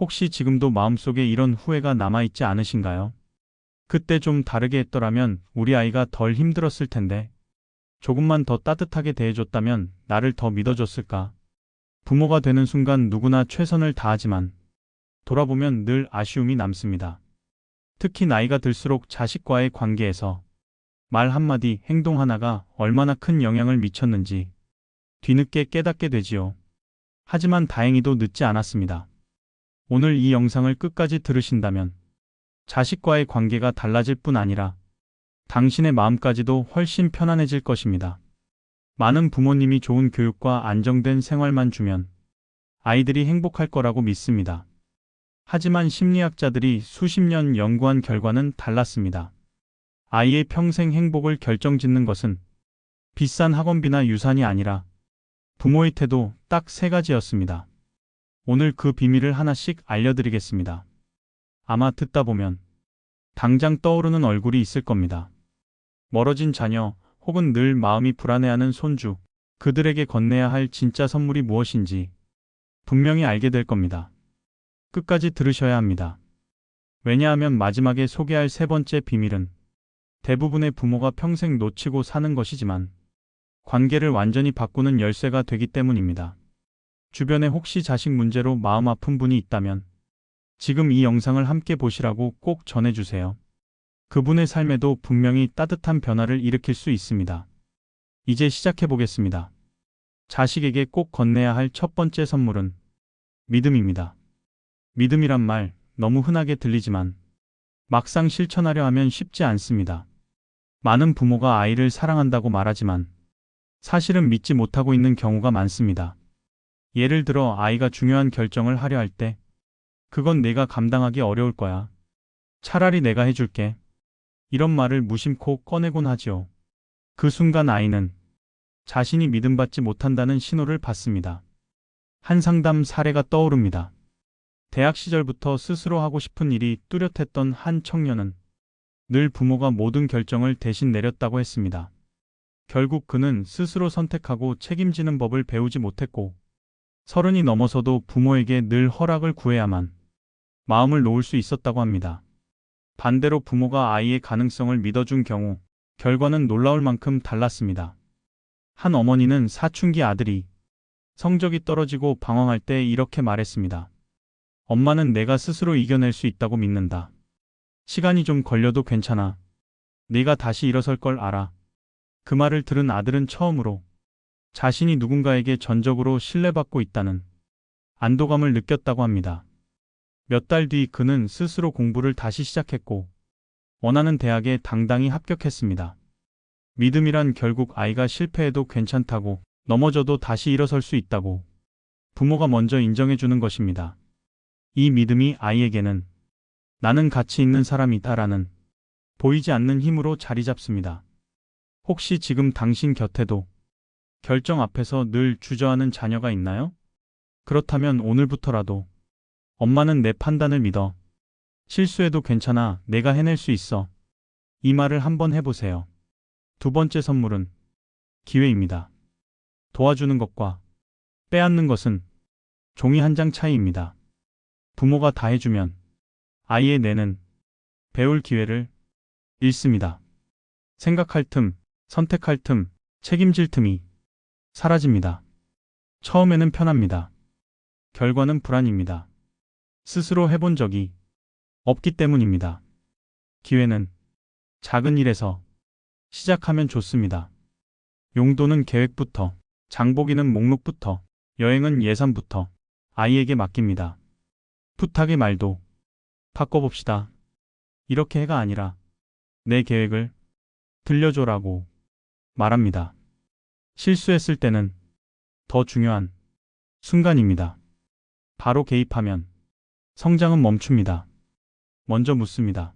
혹시 지금도 마음속에 이런 후회가 남아있지 않으신가요? 그때 좀 다르게 했더라면 우리 아이가 덜 힘들었을 텐데, 조금만 더 따뜻하게 대해줬다면 나를 더 믿어줬을까? 부모가 되는 순간 누구나 최선을 다하지만 돌아보면 늘 아쉬움이 남습니다. 특히 나이가 들수록 자식과의 관계에서 말 한마디, 행동 하나가 얼마나 큰 영향을 미쳤는지 뒤늦게 깨닫게 되지요. 하지만 다행히도 늦지 않았습니다. 오늘 이 영상을 끝까지 들으신다면 자식과의 관계가 달라질 뿐 아니라 당신의 마음까지도 훨씬 편안해질 것입니다. 많은 부모님이 좋은 교육과 안정된 생활만 주면 아이들이 행복할 거라고 믿습니다. 하지만 심리학자들이 수십 년 연구한 결과는 달랐습니다. 아이의 평생 행복을 결정짓는 것은 비싼 학원비나 유산이 아니라 부모의 태도 딱 3가지였습니다. 오늘 그 비밀을 하나씩 알려드리겠습니다. 아마 듣다 보면 당장 떠오르는 얼굴이 있을 겁니다. 멀어진 자녀 혹은 늘 마음이 불안해하는 손주, 그들에게 건네야 할 진짜 선물이 무엇인지 분명히 알게 될 겁니다. 끝까지 들으셔야 합니다. 왜냐하면 마지막에 소개할 3번째 비밀은 대부분의 부모가 평생 놓치고 사는 것이지만 관계를 완전히 바꾸는 열쇠가 되기 때문입니다. 주변에 혹시 자식 문제로 마음 아픈 분이 있다면 지금 이 영상을 함께 보시라고 꼭 전해주세요. 그분의 삶에도 분명히 따뜻한 변화를 일으킬 수 있습니다. 이제 시작해 보겠습니다. 자식에게 꼭 건네야 할 1번째 선물은 믿음입니다. 믿음이란 말 너무 흔하게 들리지만 막상 실천하려 하면 쉽지 않습니다. 많은 부모가 아이를 사랑한다고 말하지만 사실은 믿지 못하고 있는 경우가 많습니다. 예를 들어 아이가 중요한 결정을 하려 할 때 그건 내가 감당하기 어려울 거야. 차라리 내가 해줄게. 이런 말을 무심코 꺼내곤 하지요. 그 순간 아이는 자신이 믿음받지 못한다는 신호를 받습니다. 한 상담 사례가 떠오릅니다. 대학 시절부터 스스로 하고 싶은 일이 뚜렷했던 한 청년은 늘 부모가 모든 결정을 대신 내렸다고 했습니다. 결국 그는 스스로 선택하고 책임지는 법을 배우지 못했고 30이 넘어서도 부모에게 늘 허락을 구해야만 마음을 놓을 수 있었다고 합니다. 반대로 부모가 아이의 가능성을 믿어준 경우 결과는 놀라울 만큼 달랐습니다. 한 어머니는 사춘기 아들이 성적이 떨어지고 방황할 때 이렇게 말했습니다. 엄마는 내가 스스로 이겨낼 수 있다고 믿는다. 시간이 좀 걸려도 괜찮아. 네가 다시 일어설 걸 알아. 그 말을 들은 아들은 처음으로 자신이 누군가에게 전적으로 신뢰받고 있다는 안도감을 느꼈다고 합니다. 몇 달 뒤 그는 스스로 공부를 다시 시작했고 원하는 대학에 당당히 합격했습니다. 믿음이란 결국 아이가 실패해도 괜찮다고, 넘어져도 다시 일어설 수 있다고 부모가 먼저 인정해주는 것입니다. 이 믿음이 아이에게는 나는 가치 있는 사람이다라는 보이지 않는 힘으로 자리 잡습니다. 혹시 지금 당신 곁에도 결정 앞에서 늘 주저하는 자녀가 있나요? 그렇다면 오늘부터라도 엄마는 내 판단을 믿어. 실수해도 괜찮아. 내가 해낼 수 있어. 이 말을 한번 해보세요. 2번째 선물은 기회입니다. 도와주는 것과 빼앗는 것은 종이 한 장 차이입니다. 부모가 다 해주면 아이의 뇌는 배울 기회를 잃습니다. 생각할 틈, 선택할 틈, 책임질 틈이 사라집니다. 처음에는 편합니다. 결과는 불안입니다. 스스로 해본 적이 없기 때문입니다. 기회는 작은 일에서 시작하면 좋습니다. 용돈은 계획부터, 장보기는 목록부터, 여행은 예산부터 아이에게 맡깁니다. 부탁의 말도 바꿔봅시다. 이렇게 해가 아니라 내 계획을 들려줘라고 말합니다. 실수했을 때는 더 중요한 순간입니다. 바로 개입하면 성장은 멈춥니다. 먼저 묻습니다.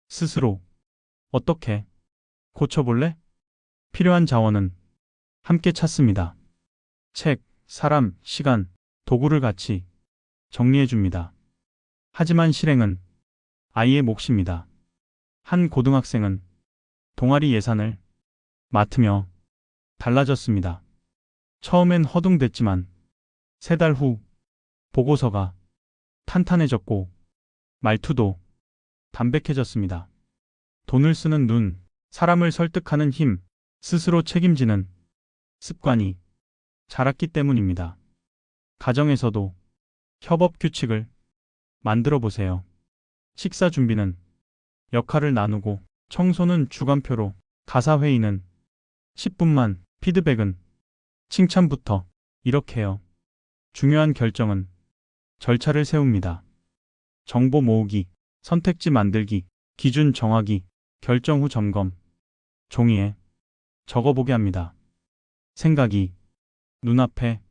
스스로 어떻게 고쳐볼래? 필요한 자원은 함께 찾습니다. 책, 사람, 시간, 도구를 같이 정리해줍니다. 하지만 실행은 아이의 몫입니다. 한 고등학생은 동아리 예산을 맡으며 달라졌습니다. 처음엔 허둥댔지만 3달 후 보고서가 탄탄해졌고 말투도 담백해졌습니다. 돈을 쓰는 눈, 사람을 설득하는 힘, 스스로 책임지는 습관이 자랐기 때문입니다. 가정에서도 협업 규칙을 만들어 보세요. 식사 준비는 역할을 나누고, 청소는 주간표로, 가사회의는 10분만, 피드백은 칭찬부터, 이렇게요. 중요한 결정은 절차를 세웁니다. 정보 모으기, 선택지 만들기, 기준 정하기, 결정 후 점검, 종이에 적어보게 합니다. 생각이 눈앞에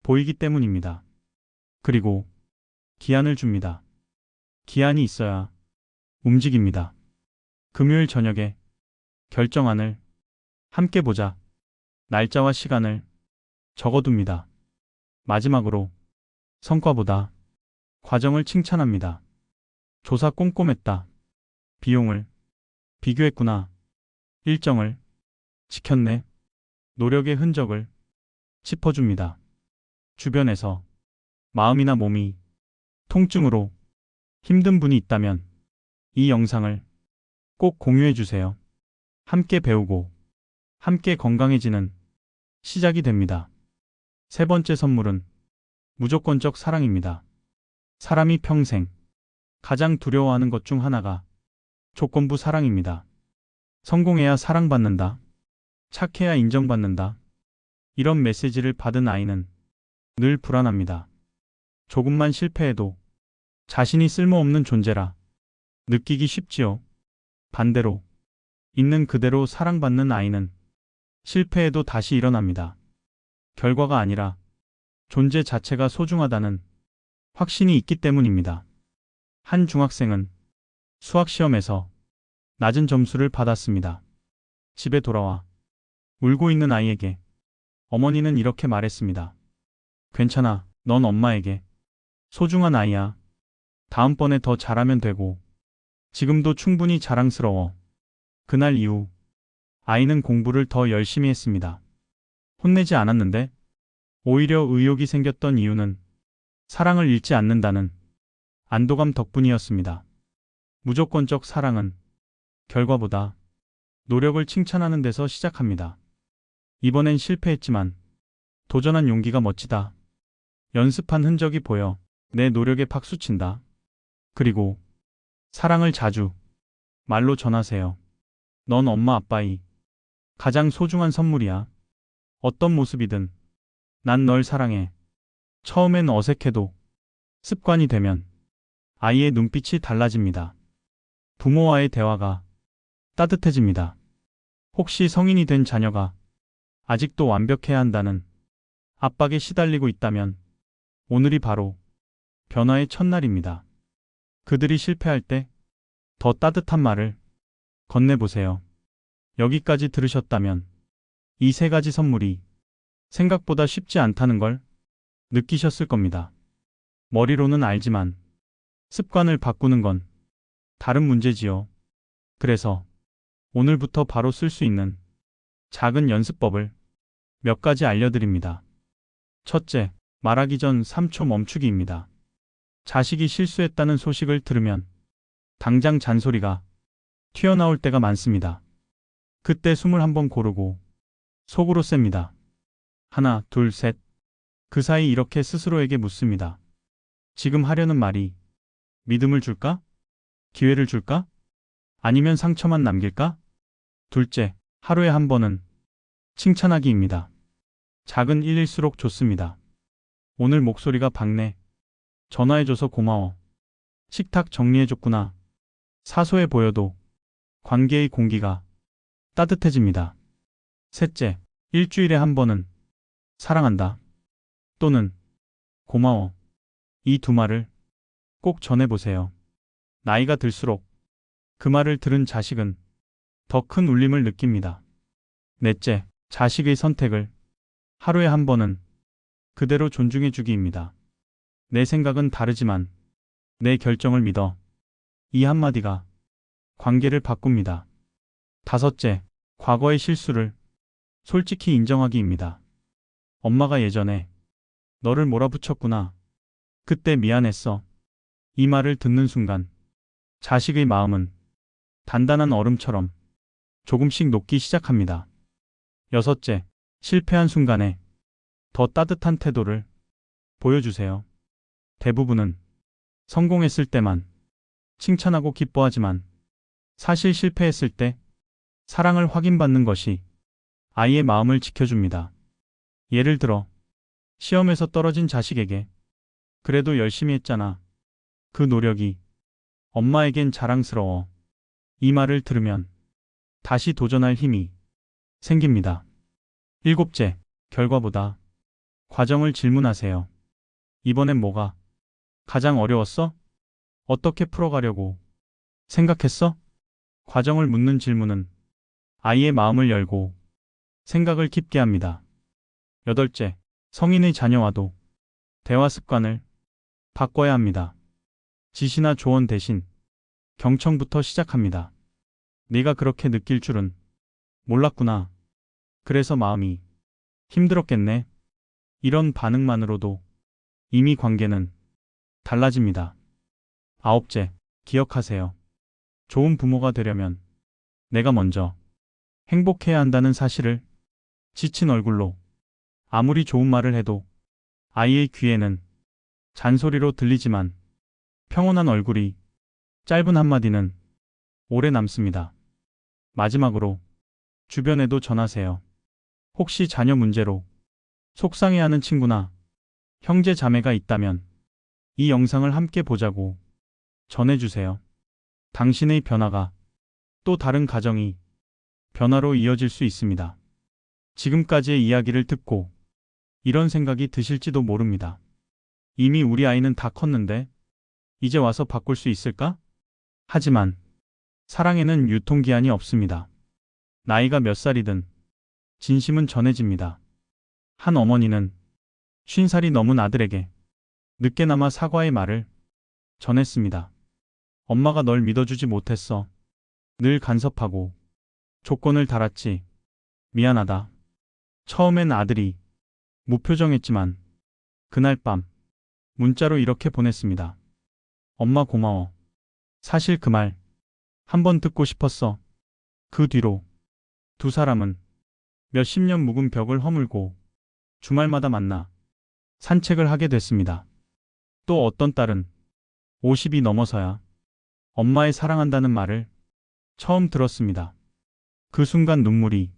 보이기 때문입니다. 그리고 기한을 줍니다. 기한이 있어야 움직입니다. 금요일 저녁에 결정안을 함께 보자. 날짜와 시간을 적어둡니다. 마지막으로 성과보다 과정을 칭찬합니다. 조사 꼼꼼했다. 비용을 비교했구나. 일정을 지켰네. 노력의 흔적을 짚어줍니다. 주변에서 마음이나 몸이 통증으로 힘든 분이 있다면 이 영상을 꼭 공유해 주세요. 함께 배우고 함께 건강해지는 시작이 됩니다. 세 번째 선물은 무조건적 사랑입니다. 사람이 평생 가장 두려워하는 것 중 하나가 조건부 사랑입니다. 성공해야 사랑받는다. 착해야 인정받는다. 이런 메시지를 받은 아이는 늘 불안합니다. 조금만 실패해도 자신이 쓸모없는 존재라 느끼기 쉽지요. 반대로 있는 그대로 사랑받는 아이는 실패해도 다시 일어납니다. 결과가 아니라 존재 자체가 소중하다는 확신이 있기 때문입니다. 한 중학생은 수학시험에서 낮은 점수를 받았습니다. 집에 돌아와 울고 있는 아이에게 어머니는 이렇게 말했습니다. 괜찮아, 넌 엄마에게 소중한 아이야. 다음번에 더 잘하면 되고, 지금도 충분히 자랑스러워. 그날 이후 아이는 공부를 더 열심히 했습니다. 혼내지 않았는데 오히려 의욕이 생겼던 이유는 사랑을 잃지 않는다는 안도감 덕분이었습니다. 무조건적 사랑은 결과보다 노력을 칭찬하는 데서 시작합니다. 이번엔 실패했지만 도전한 용기가 멋지다. 연습한 흔적이 보여. 내 노력에 박수친다. 그리고 사랑을 자주 말로 전하세요. 넌 엄마 아빠의 가장 소중한 선물이야. 어떤 모습이든 난 널 사랑해. 처음엔 어색해도 습관이 되면 아이의 눈빛이 달라집니다. 부모와의 대화가 따뜻해집니다. 혹시 성인이 된 자녀가 아직도 완벽해야 한다는 압박에 시달리고 있다면 오늘이 바로 변화의 첫날입니다. 그들이 실패할 때 더 따뜻한 말을 건네보세요. 여기까지 들으셨다면 이 세 가지 선물이 생각보다 쉽지 않다는 걸 느끼셨을 겁니다. 머리로는 알지만 습관을 바꾸는 건 다른 문제지요. 그래서 오늘부터 바로 쓸 수 있는 작은 연습법을 몇 가지 알려드립니다. 첫째, 말하기 전 3초 멈추기입니다. 자식이 실수했다는 소식을 들으면 당장 잔소리가 튀어나올 때가 많습니다. 그때 숨을 한번 고르고 속으로 셉니다. 하나, 둘, 셋. 그 사이 이렇게 스스로에게 묻습니다. 지금 하려는 말이 믿음을 줄까? 기회를 줄까? 아니면 상처만 남길까? 둘째, 하루에 한 번은 칭찬하기입니다. 작은 일일수록 좋습니다. 오늘 목소리가 밝네. 전화해줘서 고마워. 식탁 정리해줬구나. 사소해 보여도 관계의 공기가 따뜻해집니다. 셋째, 일주일에 한 번은 사랑한다. 또는 고마워. 이 두 말을 꼭 전해보세요. 나이가 들수록 그 말을 들은 자식은 더 큰 울림을 느낍니다. 넷째, 자식의 선택을 하루에 한 번은 그대로 존중해주기입니다. 내 생각은 다르지만 내 결정을 믿어. 이 한마디가 관계를 바꿉니다. 다섯째, 과거의 실수를 솔직히 인정하기입니다. 엄마가 예전에 너를 몰아붙였구나. 그때 미안했어. 이 말을 듣는 순간 자식의 마음은 단단한 얼음처럼 조금씩 녹기 시작합니다. 여섯째, 실패한 순간에 더 따뜻한 태도를 보여주세요. 대부분은 성공했을 때만 칭찬하고 기뻐하지만 사실 실패했을 때 사랑을 확인받는 것이 아이의 마음을 지켜줍니다. 예를 들어 시험에서 떨어진 자식에게 그래도 열심히 했잖아. 그 노력이 엄마에겐 자랑스러워. 이 말을 들으면 다시 도전할 힘이 생깁니다. 일곱째, 결과보다 과정을 질문하세요. 이번엔 뭐가 가장 어려웠어? 어떻게 풀어가려고 생각했어? 과정을 묻는 질문은 아이의 마음을 열고 생각을 깊게 합니다. 여덟째, 성인의 자녀와도 대화 습관을 바꿔야 합니다. 지시나 조언 대신 경청부터 시작합니다. 네가 그렇게 느낄 줄은 몰랐구나. 그래서 마음이 힘들었겠네. 이런 반응만으로도 이미 관계는 달라집니다. 아홉째, 기억하세요. 좋은 부모가 되려면 내가 먼저 행복해야 한다는 사실을 지친 얼굴로 아무리 좋은 말을 해도 아이의 귀에는 잔소리로 들리지만 평온한 얼굴이 짧은 한마디는 오래 남습니다. 마지막으로 주변에도 전하세요. 혹시 자녀 문제로 속상해하는 친구나 형제 자매가 있다면 이 영상을 함께 보자고 전해주세요. 당신의 변화가 또 다른 가정이 변화로 이어질 수 있습니다. 지금까지의 이야기를 듣고 이런 생각이 드실지도 모릅니다. 이미 우리 아이는 다 컸는데 이제 와서 바꿀 수 있을까? 하지만 사랑에는 유통기한이 없습니다. 나이가 몇 살이든 진심은 전해집니다. 한 어머니는 50살이 넘은 아들에게 늦게나마 사과의 말을 전했습니다. 엄마가 널 믿어주지 못했어. 늘 간섭하고 조건을 달았지. 미안하다. 처음엔 아들이 무표정했지만 그날 밤 문자로 이렇게 보냈습니다. 엄마 고마워. 사실 그 말 한번 듣고 싶었어. 그 뒤로 두 사람은 몇십 년 묵은 벽을 허물고 주말마다 만나 산책을 하게 됐습니다. 또 어떤 딸은 50이 넘어서야 엄마의 사랑한다는 말을 처음 들었습니다. 그 순간 눈물이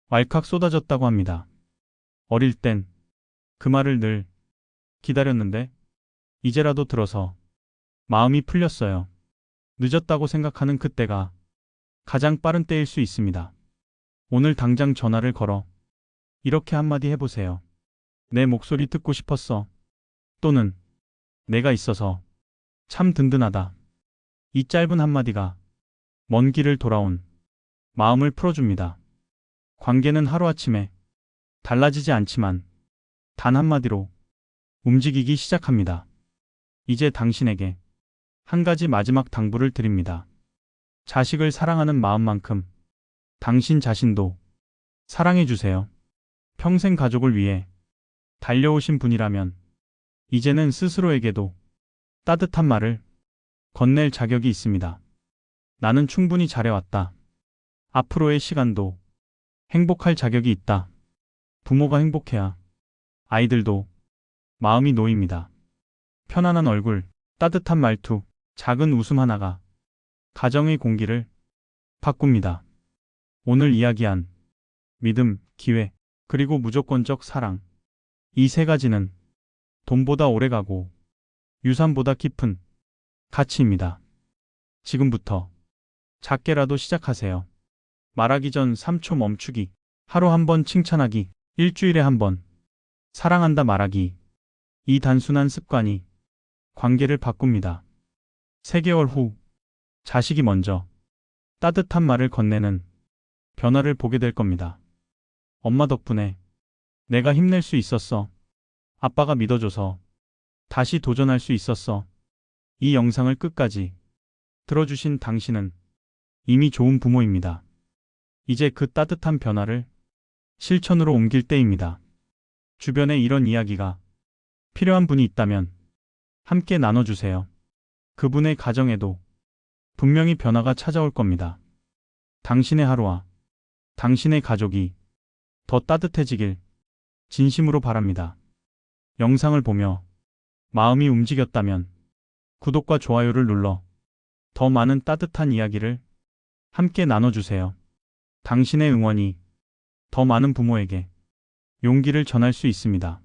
왈칵 쏟아졌다고 합니다. 어릴 땐 그 말을 늘 기다렸는데 이제라도 들어서 마음이 풀렸어요. 늦었다고 생각하는 그때가 가장 빠른 때일 수 있습니다. 오늘 당장 전화를 걸어 이렇게 한마디 해보세요. 내 목소리 듣고 싶었어. 또는 내가 있어서 참 든든하다. 이 짧은 한마디가 먼 길을 돌아온 마음을 풀어줍니다. 관계는 하루아침에 달라지지 않지만 단 한마디로 움직이기 시작합니다. 이제 당신에게 한 가지 마지막 당부를 드립니다. 자식을 사랑하는 마음만큼 당신 자신도 사랑해주세요. 평생 가족을 위해 달려오신 분이라면 이제는 스스로에게도 따뜻한 말을 건넬 자격이 있습니다. 나는 충분히 잘해왔다. 앞으로의 시간도 행복할 자격이 있다. 부모가 행복해야 아이들도 마음이 놓입니다. 편안한 얼굴, 따뜻한 말투, 작은 웃음 하나가 가정의 공기를 바꿉니다. 오늘 이야기한 믿음, 기회, 그리고 무조건적 사랑. 이 세 가지는 돈보다 오래가고 유산보다 깊은 가치입니다. 지금부터 작게라도 시작하세요. 말하기 전 3초 멈추기, 하루 한 번 칭찬하기, 일주일에 한 번 사랑한다 말하기. 이 단순한 습관이 관계를 바꿉니다. 3개월 후 자식이 먼저 따뜻한 말을 건네는 변화를 보게 될 겁니다. 엄마 덕분에 내가 힘낼 수 있었어. 아빠가 믿어줘서 다시 도전할 수 있었어. 이 영상을 끝까지 들어주신 당신은 이미 좋은 부모입니다. 이제 그 따뜻한 변화를 실천으로 옮길 때입니다. 주변에 이런 이야기가 필요한 분이 있다면 함께 나눠주세요. 그분의 가정에도 분명히 변화가 찾아올 겁니다. 당신의 하루와 당신의 가족이 더 따뜻해지길 진심으로 바랍니다. 영상을 보며 마음이 움직였다면 구독과 좋아요를 눌러 더 많은 따뜻한 이야기를 함께 나눠주세요. 당신의 응원이 더 많은 부모에게 용기를 전할 수 있습니다.